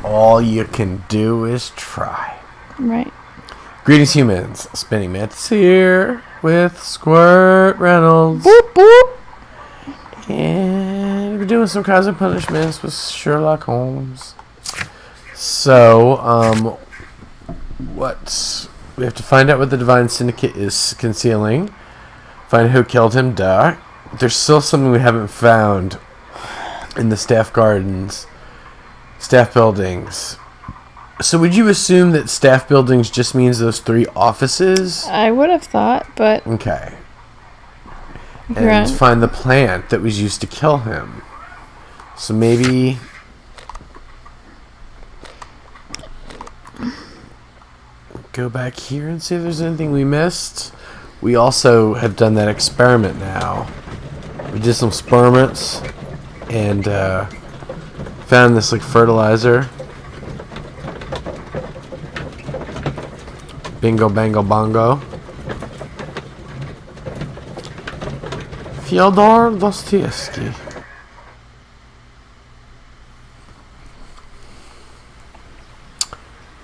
all you can do is try. Right. Greetings, humans. Spinningmantis here with Squirt Reynolds. Boop, boop. And we're doing some crimes and punishments with Sherlock Holmes. So, what? We have to find out what the Divine Syndicate is concealing. Find who killed him, duh. There's still something we haven't found in the staff buildings. So would you assume that staff buildings just means those 3 offices? I would have thought, but... Okay. And Right. find the plant that was used to kill him. So maybe... go back here and see if there's anything we missed. We also have done that experiment now. We did some experiments and found this like fertilizer. Bingo, bango, bongo. Fyodor Dostoevsky.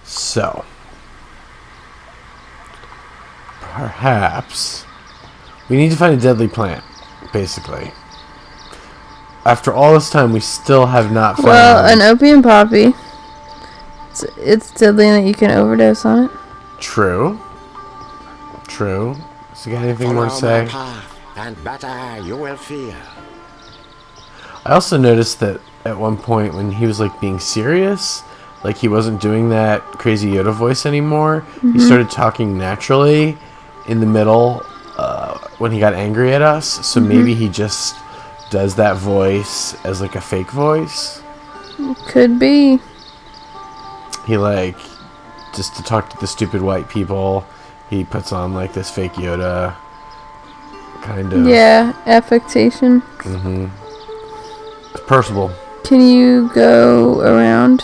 So, perhaps we need to find a deadly plant, basically. After all this time, we still have not found... Well, an opium poppy. It's deadly in that you can overdose on it. True. True. So you got anything more to say? And better you will feel. I also noticed that at one point when he was like being serious, like he wasn't doing that crazy Yoda voice anymore. Mm-hmm. He started talking naturally in the middle when he got angry at us. So maybe he just does that voice as like a fake voice. Could be. He like, just to talk to the stupid white people, he puts on like this fake Yoda kind of. Yeah, affectation. Mm-hmm. It's personable. Can you go around?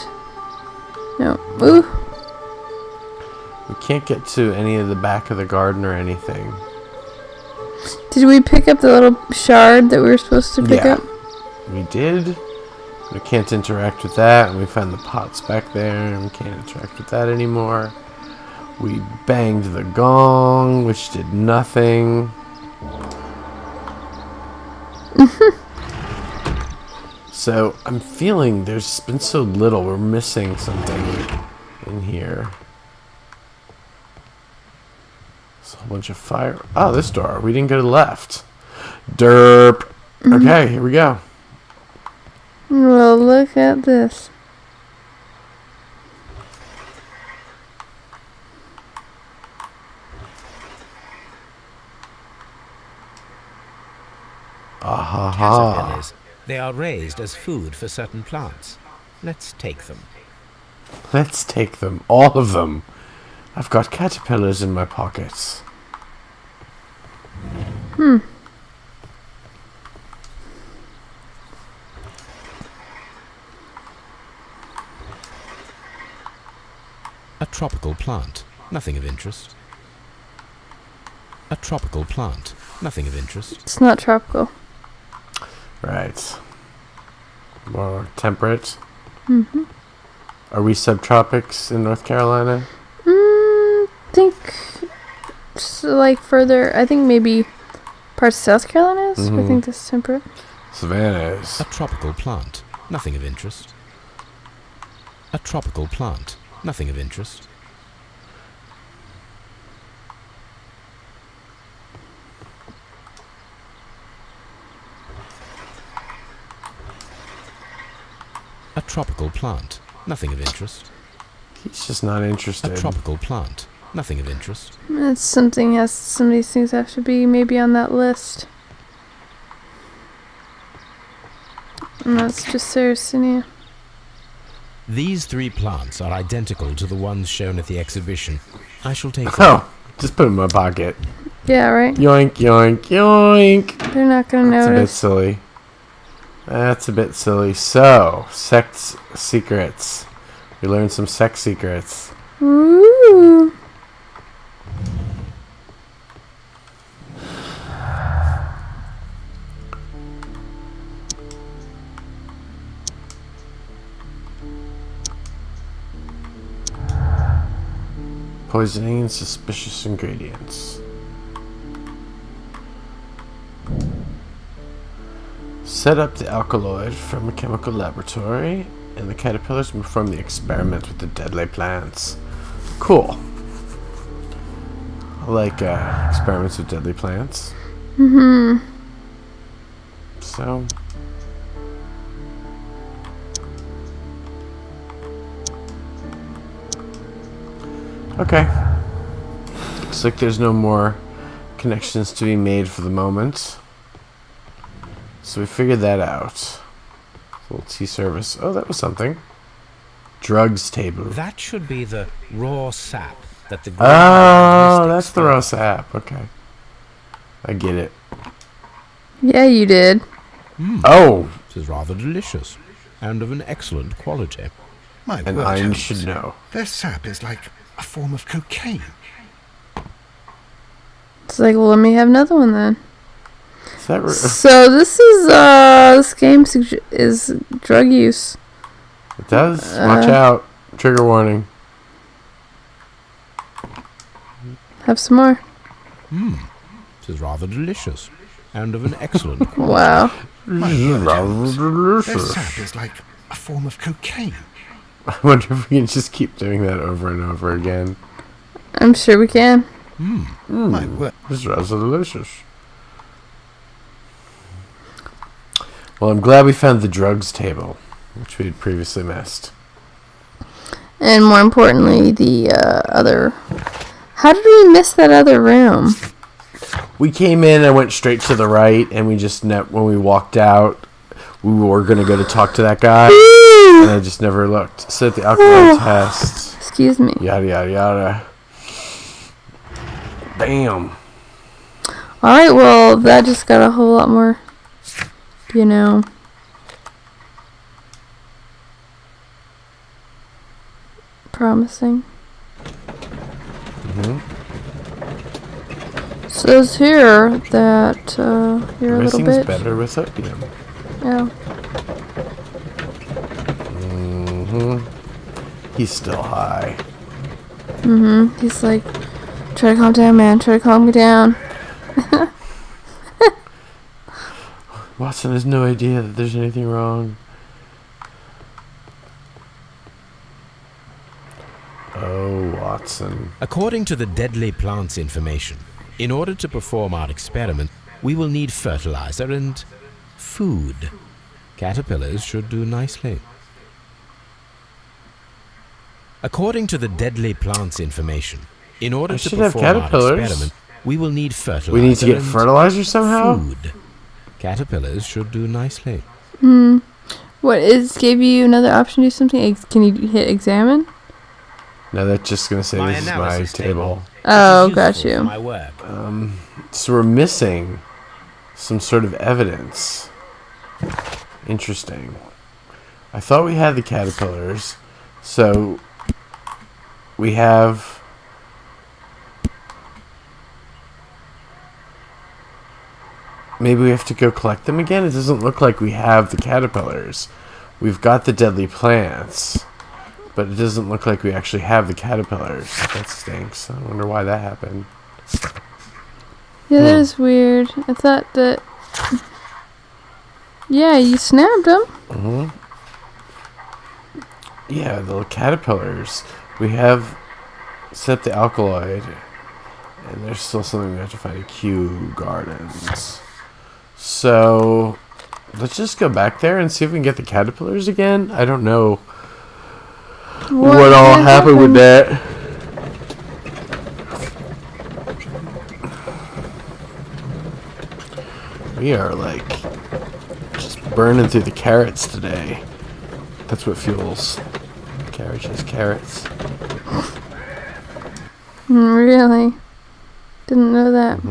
No. Ooh. We can't get to any of the back of the garden or anything. Did we pick up the little shard that we were supposed to pick up? We did. We can't interact with that, and we found the pots back there, and we can't interact with that anymore. We banged the gong, which did nothing. So, I'm feeling there's been so little. We're missing something in here. There's a whole bunch of fire. Oh, this door. We didn't go to the left. Derp. Okay, here we go. Well, look at this. Caterpillars. They are raised as food for certain plants. Let's take them. Let's take them. All of them. I've got caterpillars in my pockets. A tropical plant. Nothing of interest. A tropical plant. Nothing of interest. It's not tropical. Right. More temperate. Mm-hmm. Are we subtropics in North Carolina? Think like further. I think maybe parts of South Carolina is. I think this is temperate. Savannah is. A tropical plant. Nothing of interest. A tropical plant. Nothing of interest. A tropical plant. Nothing of interest. He's just not interested. A tropical plant. Nothing of interest. It's something has some of these things have to be maybe on that list. And that's just Sarracenia. These 3 plants are identical to the ones shown at the exhibition. I shall take them. Oh, just put them in my pocket. Yeah, right? Yoink, yoink, yoink. They're not gonna That's a bit notice. silly. That's a bit silly. So, sex secrets. We learned some sex secrets. Ooh. poisoning and suspicious ingredients. Set up the alkaloid from a chemical laboratory, and the caterpillars perform the experiment with the deadly plants. Cool. I like experiments with deadly plants. So. Okay. Looks like there's no more connections to be made for the moment. So we figured that out. Little tea service. Oh, that was something. Drugs table. That should be the raw sap that the Oh, that's the raw sap. Okay. I get it. Yeah, you did. Oh, This is rather delicious and of an excellent quality. My and word, I Holmes. should know. Their sap is like a form of cocaine. It's like, well, let me have another one then. Is that So this is this game is drug use. It does. Watch out. Trigger warning. Have some more. This is rather delicious and of an excellent quality. Wow. My word, Holmes. Their sap is like a form of cocaine. I wonder if we can just keep doing that over and over again. I'm sure we can. My word. This is rather delicious. Well, I'm glad we found the drugs table, which we had previously missed. And more importantly, the other. How did we miss that other room? We came in and went straight to the right, and we just when we walked out, we were going to go to talk to that guy, and I just never looked. Set the alcohol test. Excuse me. Yada, yada, yada. Bam. Alright, well, that just got a whole lot more, promising. Says here that you're a little Everything's bitch. better with opium. Yeah. He's still high. He's like, try to calm down, man. Try to calm me down. Watson has no idea that there's anything wrong. Oh, Watson. According to the deadly plants information, in order to perform our experiment, we will need fertilizer and food. Caterpillars should do nicely. According to the deadly plants information, in order I to should have perform our caterpillars. experiment, we will need fertilizer. We need to get and fertilizer somehow? food. Caterpillars should do nicely. What gave you another option to do something? Can you hit examine? No, that's just going to say this is my analysis table. Oh, This is got useful you. for my work. So we're missing some sort of evidence. Interesting. I thought we had the caterpillars. So we have... Maybe we have to go collect them again? It doesn't look like we have the caterpillars. We've got the deadly plants, but it doesn't look like we actually have the caterpillars. That stinks. I wonder why that happened. Yeah, that is weird. I thought that... Yeah, you snapped them. Yeah, the caterpillars. We have set the alkaloid, and there's still something we have to find at Kew Gardens. So, let's just go back there and see if we can get the caterpillars again. I don't know what all happened with that. We are like just burning through the carrots today. That's what fuels. Carriage has carrots. Really? Didn't know that.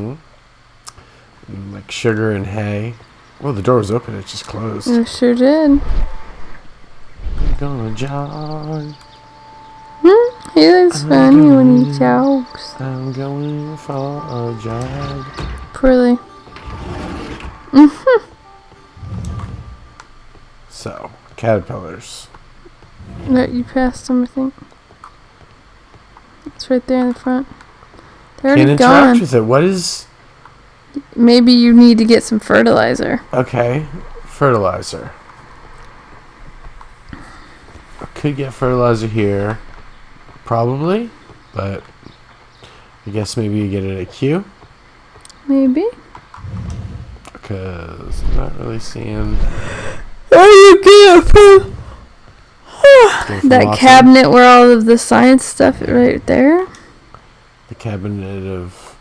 And like sugar and hay. Well, the door was open, it just closed. I sure did. I'm gonna jog. He looks funny when he jogs. I'm going for a jog. Poorly. So, caterpillars. That you passed him, I think. It's right there in the front. They're Can't already interact gone. with it. What is... Maybe you need to get some fertilizer. Okay. Fertilizer. I could get fertilizer here. Probably. But I guess maybe you get it at Q. Maybe. Because I'm not really seeing... Oh, you get it anything from that Watson. cabinet where all of the science stuff is right there. The cabinet of...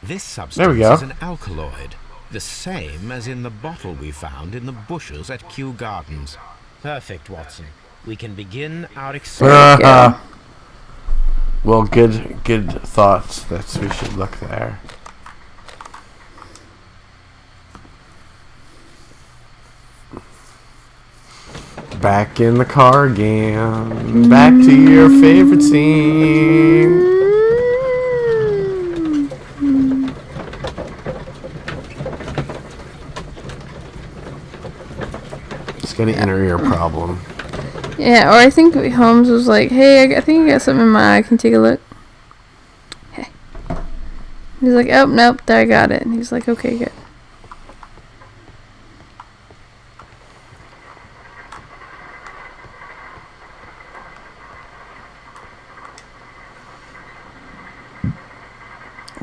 This substance There we go. is an alkaloid, the same as in the bottle we found in the bushes at Kew Gardens. Perfect, Watson. We can begin our experiment. There we go. Well, good thoughts that we should look there. Back in the car again. Back to your favorite scene. It's got an inner ear problem. Yeah, or I think Holmes was like, hey, I think I got something in my eye. Can you take a look? Hey. He's like, oh, nope, there I got it. And he's like, okay, good.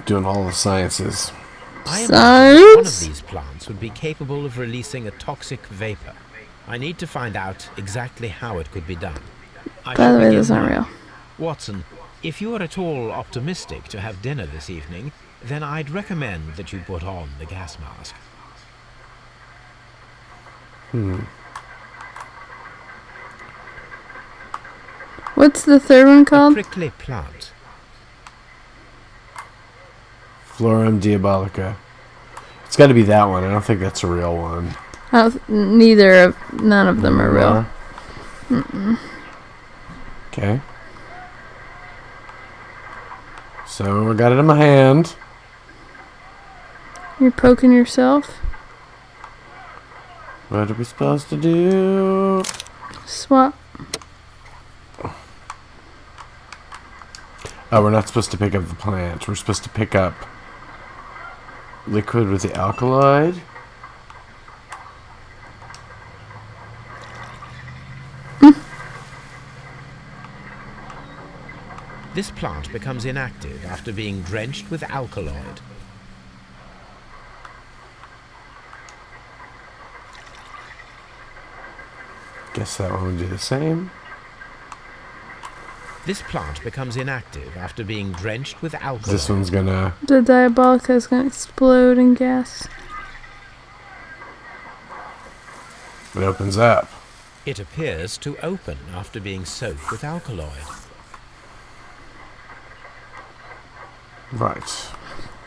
Doing all the sciences. I imagine one of Science? these plants would be capable of releasing a toxic vapor. I need to find out exactly how it could be done. I By shall the way, begin that's not now. real. Watson, if you are at all optimistic to have dinner this evening, then I'd recommend that you put on the gas mask. What's the third one A called? prickly plant. Florum diabolica. It's got to be that one. I don't think that's a real one. None of them are real. Okay. So I got it in my hand. You're poking yourself. What are we supposed to do? Swap. Oh, we're not supposed to pick up the plant. We're supposed to pick up liquid with the alkaloid. This plant becomes inactive after being drenched with alkaloid. Guess that one would do the same. This plant becomes inactive after being drenched with alkaloid. This one's gonna... The Diabolica is going to explode in gas. It opens up. It appears to open after being soaked with alkaloid. Right.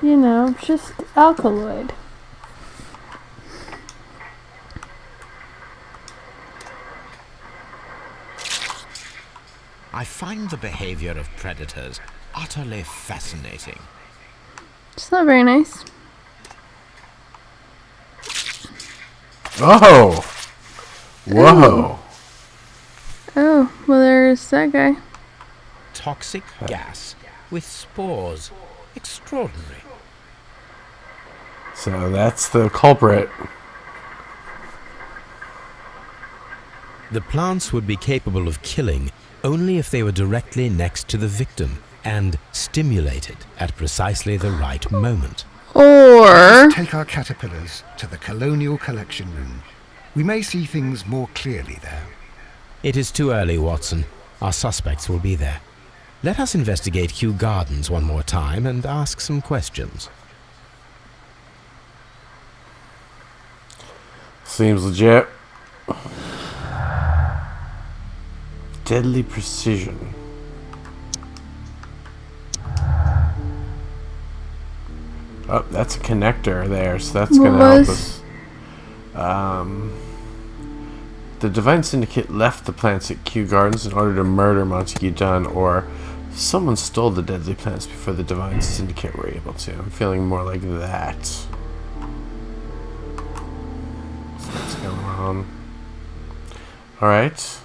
You know, just alkaloid. I find the behavior of predators utterly fascinating. It's not very nice. Oh! Whoa! Oh, well, there's that guy. Toxic gas with spores. Extraordinary. So that's the culprit. The plants would be capable of killing only if they were directly next to the victim and stimulated at precisely the right moment. Or... Take our caterpillars to the Colonial Collection Room. We may see things more clearly there. It is too early, Watson. Our suspects will be there. Let us investigate Kew Gardens one more time and ask some questions. Seems legit. Deadly precision. Oh, that's a connector there, so that's What going to help was- us. The Divine Syndicate left the plants at Kew Gardens in order to murder Montague Dunn, or someone stole the deadly plants before the Divine Syndicate were able to. I'm feeling more like that. So what's going on? Alright.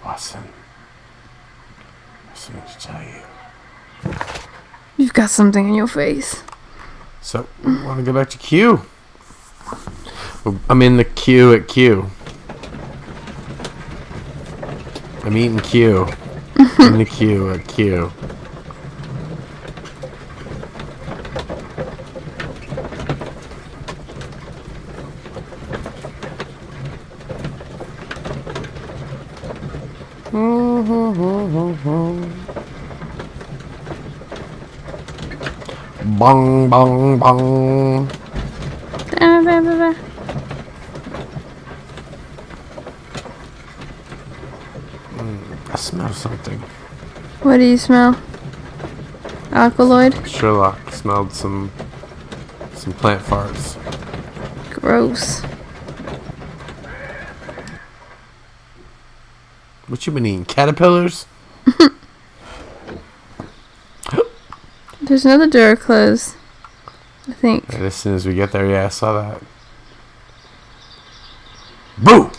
Watson. something to tell you. You've got something in your face. So, we want to go back to Q. I'm in the queue at Q. I'm eating Q. In the queue at Q. Bong, bong, bong. I smell something. What do you smell? Alkaloid? Sherlock smelled some plant farts. Gross. What you been eating? Caterpillars? There's another door closed. I think. And as soon as we get there, yeah, I saw that. Boo!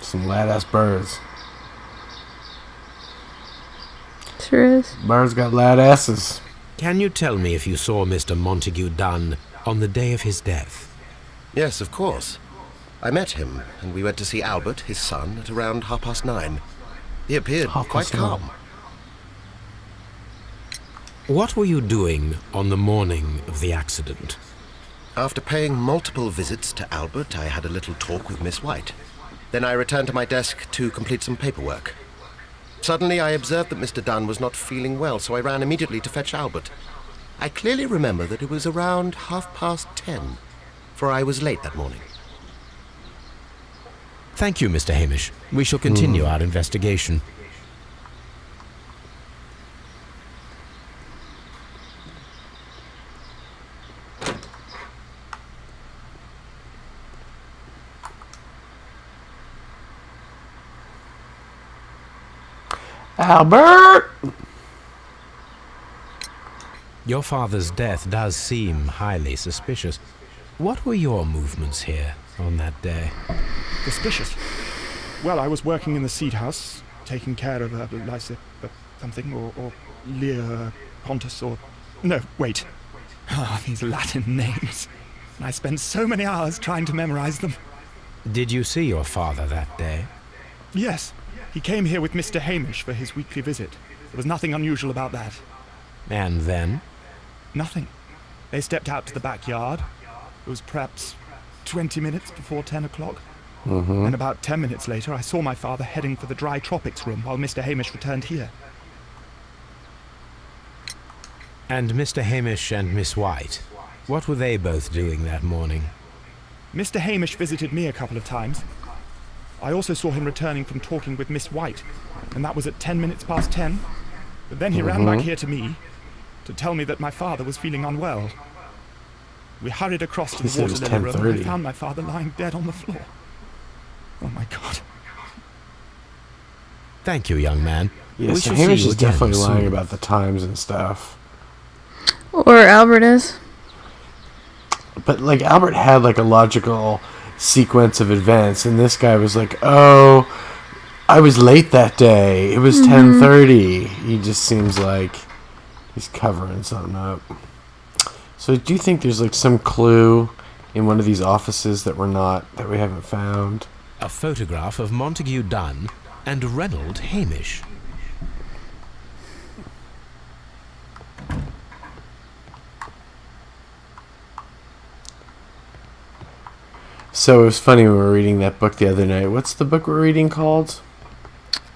Some lad-ass birds. Sure is. Birds got lad asses. Can you tell me if you saw Mr. Montague Dunn on the day of his death? Yes, of course. I met him, and we went to see Albert, his son, at around 9:30. He appeared quite 9:30. calm. What were you doing on the morning of the accident? After paying multiple visits to Albert, I had a little talk with Miss White. Then I returned to my desk to complete some paperwork. Suddenly I observed that Mr. Dunn was not feeling well, so I ran immediately to fetch Albert. I clearly remember that it was around 10:30, for I was late that morning. Thank you, Mr. Hamish. We shall continue our investigation. Albert! Your father's death does seem highly suspicious. What were your movements here on that day? Suspicious. Well, I was working in the seed house, taking care of Lysa, something, or Lear Pontus, or... No, wait. Ah, these Latin names. I spent so many hours trying to memorize them. Did you see your father that day? Yes, he came here with Mr. Hamish for his weekly visit. There was nothing unusual about that. And then? Nothing. They stepped out to the backyard. It was perhaps 20 minutes before 10 o'clock. And about 10 minutes later, I saw my father heading for the dry tropics room while Mr. Hamish returned here. And Mr. Hamish and Miss White, what were they both doing that morning? Mr. Hamish visited me a couple of times. I also saw him returning from talking with Miss White, and that was at 10 minutes past 10. But then he ran back here to me to tell me that my father was feeling unwell. We hurried across to He the said it water was lily room, and I 10:30. found my father lying dead on the floor. Oh my God. Thank you, young man. Yeah, We so shall see Hamish you is again definitely lying soon. about the times and stuff. Or Albert is. But, like, Albert had, like, a logical sequence of events, and this guy was like, oh, I was late that day. It was 10:30. He just seems like he's covering something up. So do you think there's, like, some clue in one of these offices that we haven't found? A photograph of Montague Dunn and Reynolds Hamish. So it was funny when we were reading that book the other night. What's the book we're reading called?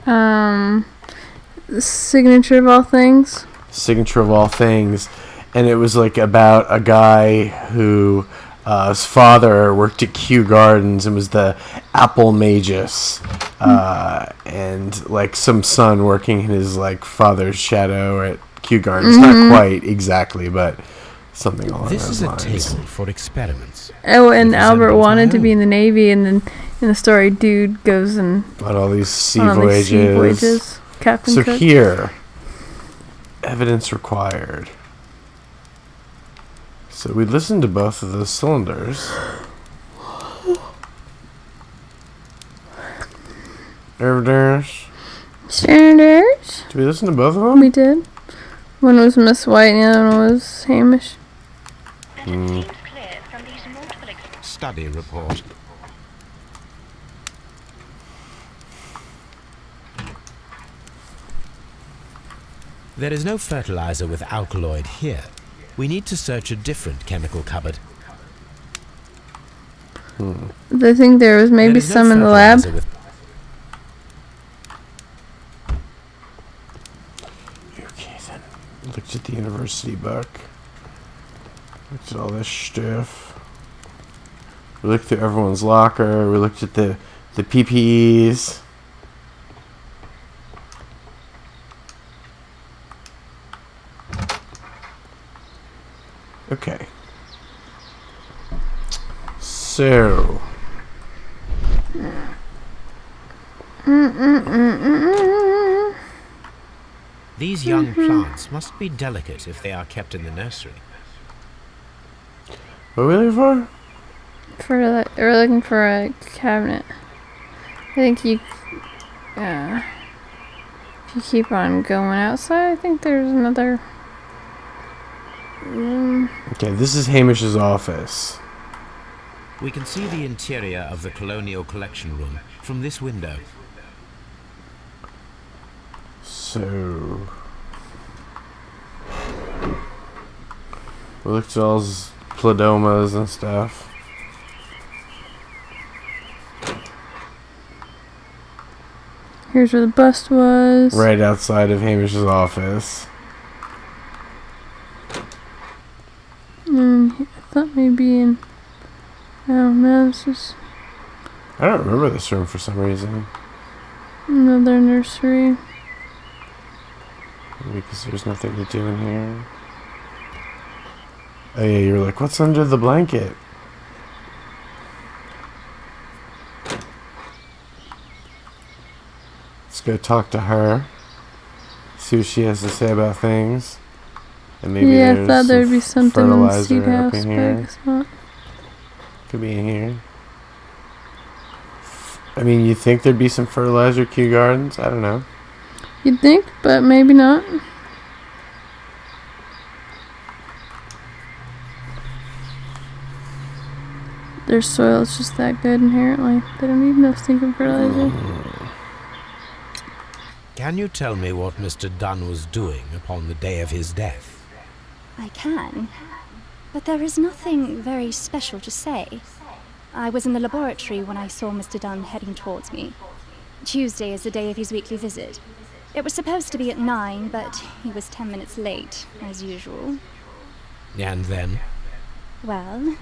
The Signature of All Things. Signature of All Things. And it was like about a guy who his father worked at Kew Gardens and was the apple magus, and like some son working in his like father's shadow at Kew Gardens. Not quite exactly, but something along This those is a lines. table for experiments. Oh, and It Albert resembles wanted my to be own. in the Navy, and then in the story, dude goes and On all these sea on all these sea voyages. voyages. Captain So Cook. here, evidence required. So we listened to both of those cylinders. Sanders. Sanders. Did we listen to both of them? We did. One was Miss White and the other one was Hamish. Study report. There is no fertilizer with alkaloid here. We need to search a different chemical cupboard. I think there was maybe There is no some in the lab. fertilizer with- Okay, then. Looked at the university book. Looked at all this stuff. We looked through everyone's locker. We looked at the PPEs. Okay. So. These young plants must be delicate if they are kept in the nursery. What are we looking for? We're looking for a cabinet. I think if you keep on going outside, I think there's another room. Okay, this is Hamish's office. We can see the interior of the Colonial Collection Room from this window. So. We looked at all his pladomas and stuff. Here's where the bust was. Right outside of Hamish's office. I thought maybe in. I don't know. This is I don't remember this room for some reason. another nursery. Because there's nothing to do in here. Oh yeah, you were like, what's under the blanket? Let's go talk to her. See what she has to say about things. And maybe Yeah, I there's thought there'd some be something in the fertilizer seed up house, in but I here. guess not. Could be in here. I mean, you think there'd be some fertilizer at Kew Gardens? I don't know. You'd think, but maybe not. Their soil is just that good inherently. They don't need no stinking fertilizer. Can you tell me what Mr. Dunn was doing upon the day of his death? I can, but there is nothing very special to say. I was in the laboratory when I saw Mr. Dunn heading towards me. Tuesday is the day of his weekly visit. It was supposed to be at 9, but he was 10 minutes late, as usual. And then? Well,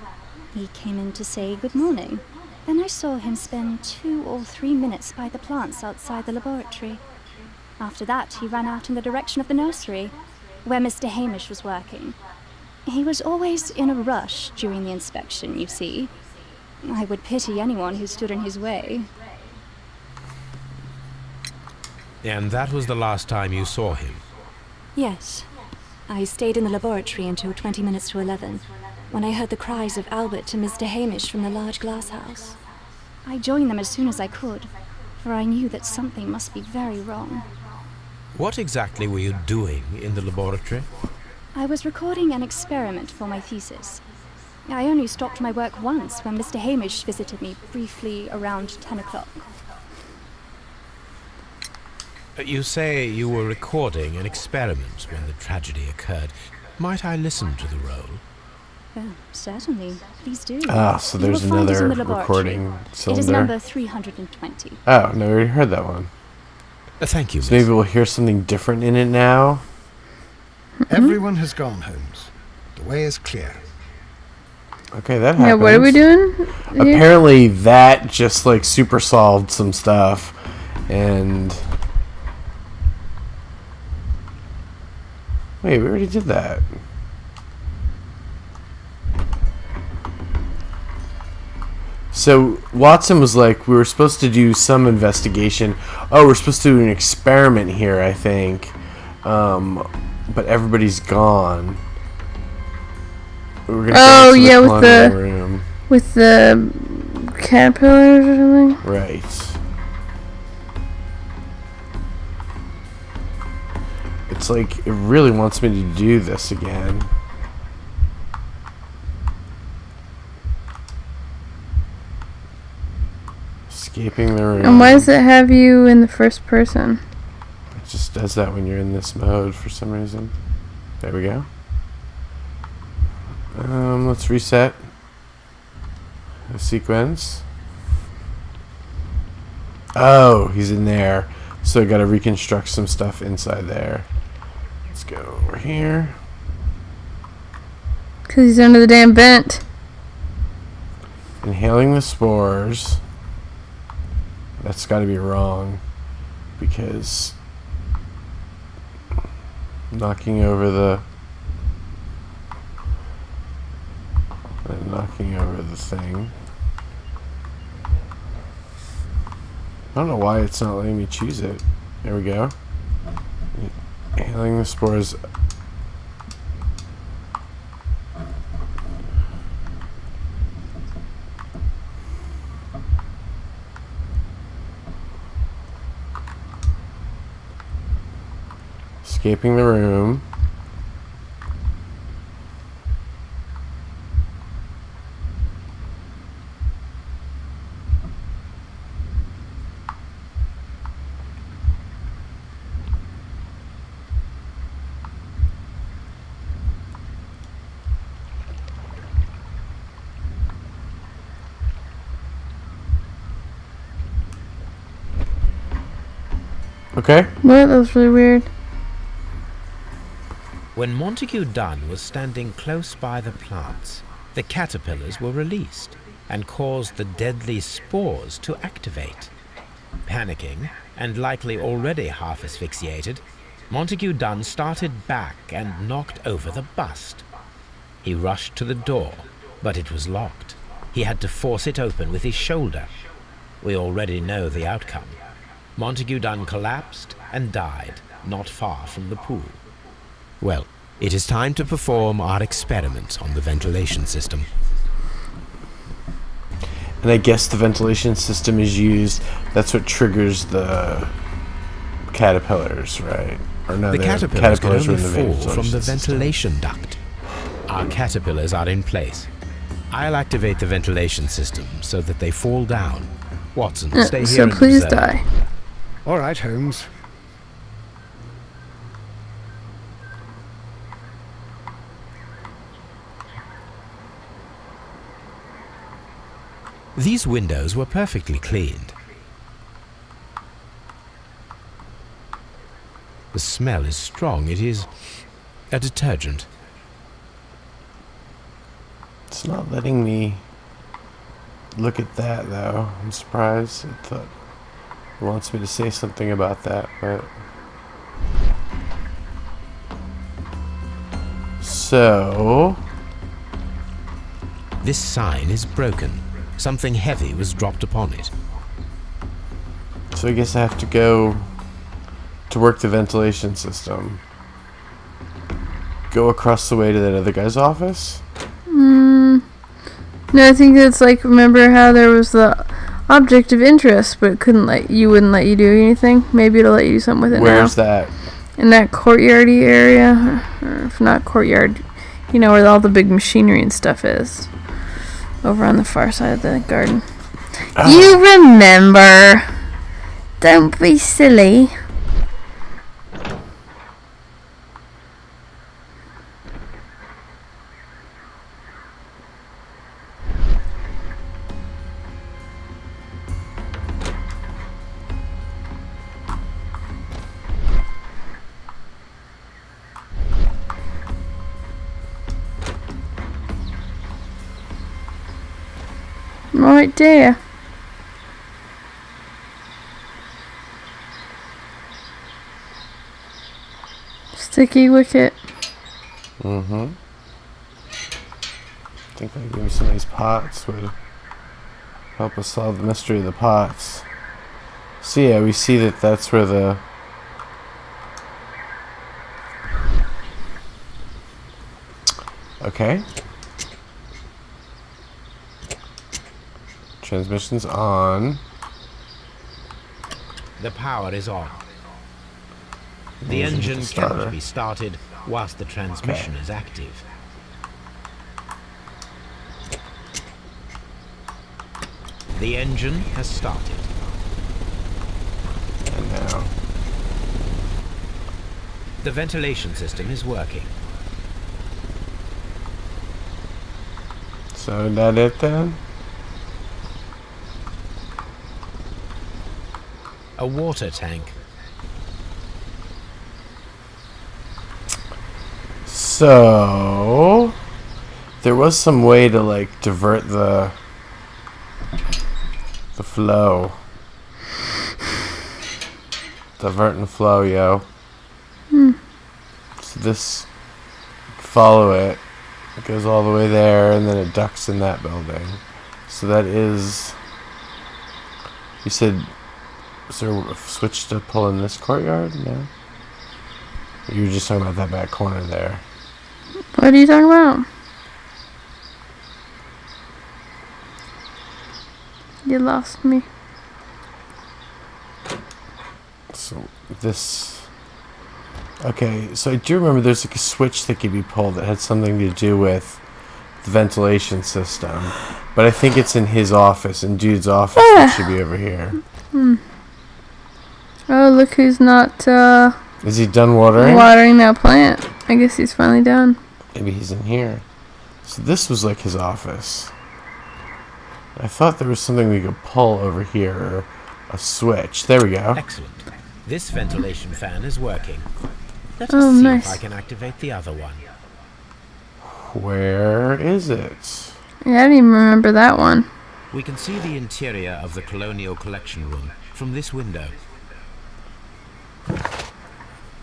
he came in to say good morning. Then I saw him spend 2 or 3 minutes by the plants outside the laboratory. After that, he ran out in the direction of the nursery, where Mr. Hamish was working. He was always in a rush during the inspection, you see. I would pity anyone who stood in his way. And that was the last time you saw him? Yes. I stayed in the laboratory until 20 minutes to 11, when I heard the cries of Albert and Mr. Hamish from the large glass house. I joined them as soon as I could, for I knew that something must be very wrong. What exactly were you doing in the laboratory? I was recording an experiment for my thesis. I only stopped my work once when Mr. Hamish visited me briefly around 10 o'clock. You say you were recording an experiment when the tragedy occurred. Might I listen to the roll? Certainly. Please do. Ah, so You there's will find it another in the laboratory. recording It cylinder. is number 320. Oh, no, we already heard that one. Thank you, So miss. maybe we'll hear something different in it now. Everyone has gone, Holmes. The way is clear. Okay, that Yeah, happens. what are we doing? here? Apparently that just like super solved some stuff. And... Wait, we already did that. So Watson was like, we were supposed to do some investigation. Oh, we're supposed to do an experiment here, I think. But everybody's gone. We're gonna Oh, go to yeah, with colonial the- room. With the caterpillars or something? Right. It's like it really wants me to do this again. Escaping the room. And why does it have you in the first person? It just does that when you're in this mode for some reason. There we go. Let's reset the sequence. Oh, he's in there. So I gotta reconstruct some stuff inside there. Let's go over here. Because he's under the damn vent. Inhaling the spores. That's gotta be wrong. Because knocking over the thing. I don't know why it's not letting me choose it. There we go. Inhaling the spores. Escaping the room. Okay. What? That was really weird. When Montague Dunn was standing close by the plants, the caterpillars were released and caused the deadly spores to activate. Panicking, and likely already half asphyxiated, Montague Dunn started back and knocked over the bust. He rushed to the door, but it was locked. He had to force it open with his shoulder. We already know the outcome. Montague Dunn collapsed and died not far from the pool. Well, it is time to perform our experiment on the ventilation system. And I guess the ventilation system is used. That's what triggers the caterpillars, right? Or no, The caterpillars can only are in the fall from the system. ventilation duct. Our caterpillars are in place. I'll activate the ventilation system so that they fall down. Watson, stay here So and please observe. die. All right, Holmes. These windows were perfectly cleaned. The smell is strong. It is a detergent. It's not letting me look at that, though. I'm surprised. I thought it wants me to say something about that, but... So... This sign is broken. Something heavy was dropped upon it. So I guess I have to go to work the ventilation system. Go across the way to that other guy's office? No, I think it's like, remember how there was the object of interest, but it wouldn't let you do anything? Maybe it'll let you do something with it Where's now. that? In that courtyardy area, or if not courtyard, you know, where all the big machinery and stuff is. Over on the far side of the garden. Oh. You remember. Don't be silly. Right there. Sticky wicket. Mm-hmm. I think maybe some of these pots would help us solve the mystery of the pots. So yeah, we see that that's where the... Okay. Transmission's on. The power is on. The Hit engine starter. cannot be started whilst the transmission is active. The engine has started. And now. The ventilation system is working. So is that it then? A water tank. So there was some way to like divert the flow. Divert and flow, yo. So this, follow it. It goes all the way there, and then it ducks in that building. So that is. You said, is there a switch to pull in this courtyard? No. You were just talking about that back corner there. What are you talking about? You lost me. So this. Okay, so I do remember there's like a switch that could be pulled that had something to do with the ventilation system, but I think it's in his office, in Dude's office. It should be over here. Oh, look who's not Is he done watering? watering that plant. I guess he's finally done. Maybe he's in here. So this was like his office. I thought there was something we could pull over here, or a switch. There we go. Excellent. This ventilation fan is working. Let Oh, us see nice. if I can activate the other one. Where is it? Yeah, I didn't even remember that one. We can see the interior of the Colonial Collection Room from this window.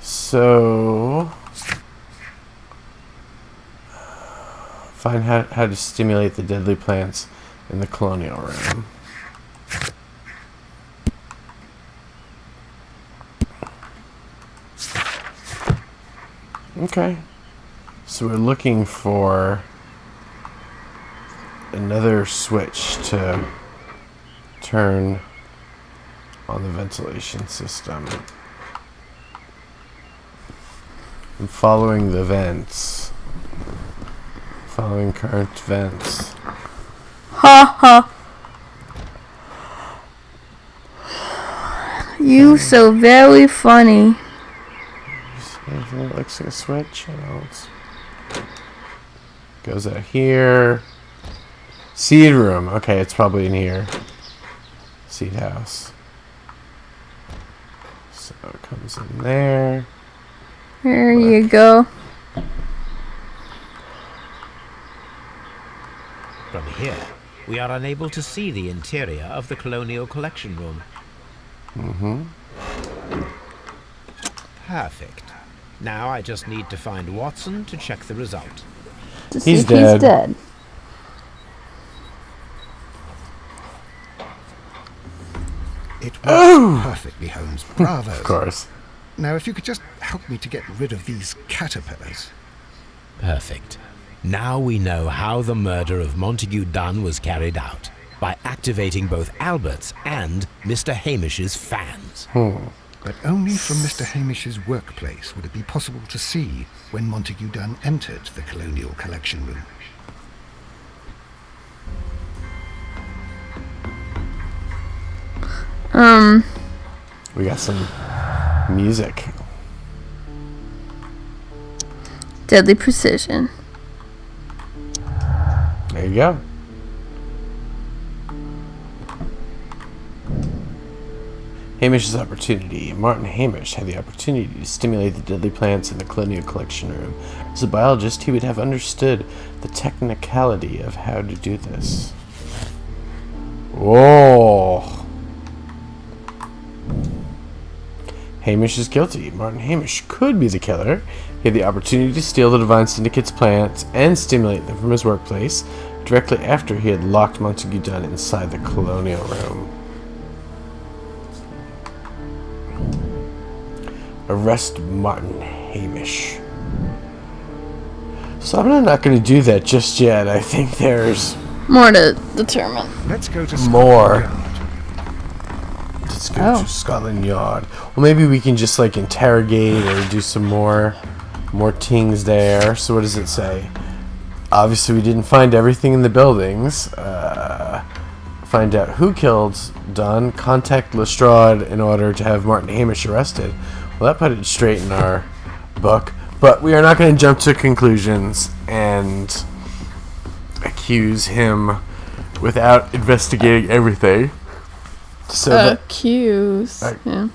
So find how to stimulate the deadly plants in the Colonial Room. Okay. So we're looking for another switch to turn on the ventilation system. I'm following the vents. Following current vents. Ha ha. You so very funny. Anything that looks like a switch? Goes out here. Seed room. Okay, it's probably in here. Seed house. So it comes in there. There you go. From here, we are unable to see the interior of the Colonial Collection Room. Perfect. Now I just need to find Watson to check the result. To see He's if dead. He's dead. It works perfectly, Holmes. Bravo. Of course. Now, if you could just help me to get rid of these caterpillars. Perfect. Now we know how the murder of Montague Dunn was carried out, by activating both Albert's and Mr. Hamish's fans. But only from Mr. Hamish's workplace would it be possible to see when Montague Dunn entered the Colonial Collection Room. We got some music. Deadly precision. There you go. Hamish's opportunity. Martin Hamish had the opportunity to stimulate the deadly plants in the Colonial Collection Room. As a biologist, he would have understood the technicality of how to do this. Whoa. Hamish is guilty. Martin Hamish could be the killer. He had the opportunity to steal the Divine Syndicate's plants and stimulate them from his workplace directly after he had locked Montague Dunn inside the Colonial Room. Arrest Martin Hamish. So I'm not going to do that just yet. I think there's More to determine. Let's go to more Scotland Yard. to Let's go to Scotland Yard. Well, maybe we can just like interrogate or do some more things there. So what does it say? Obviously, we didn't find everything in the buildings. Find out who killed Dunn. Contact Lestrade in order to have Martin Hamish arrested. Well, that put it straight in our book. But we are not going to jump to conclusions and accuse him without investigating everything. So accuse him.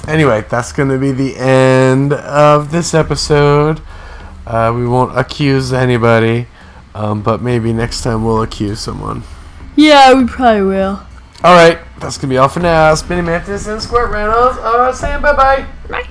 Anyway, that's going to be the end of this episode. We won't accuse anybody, but maybe next time we'll accuse someone. Yeah, we probably will. Alright, that's going to be all for now. Spinningmantis and Squirt Reynolds are saying bye-bye. Bye.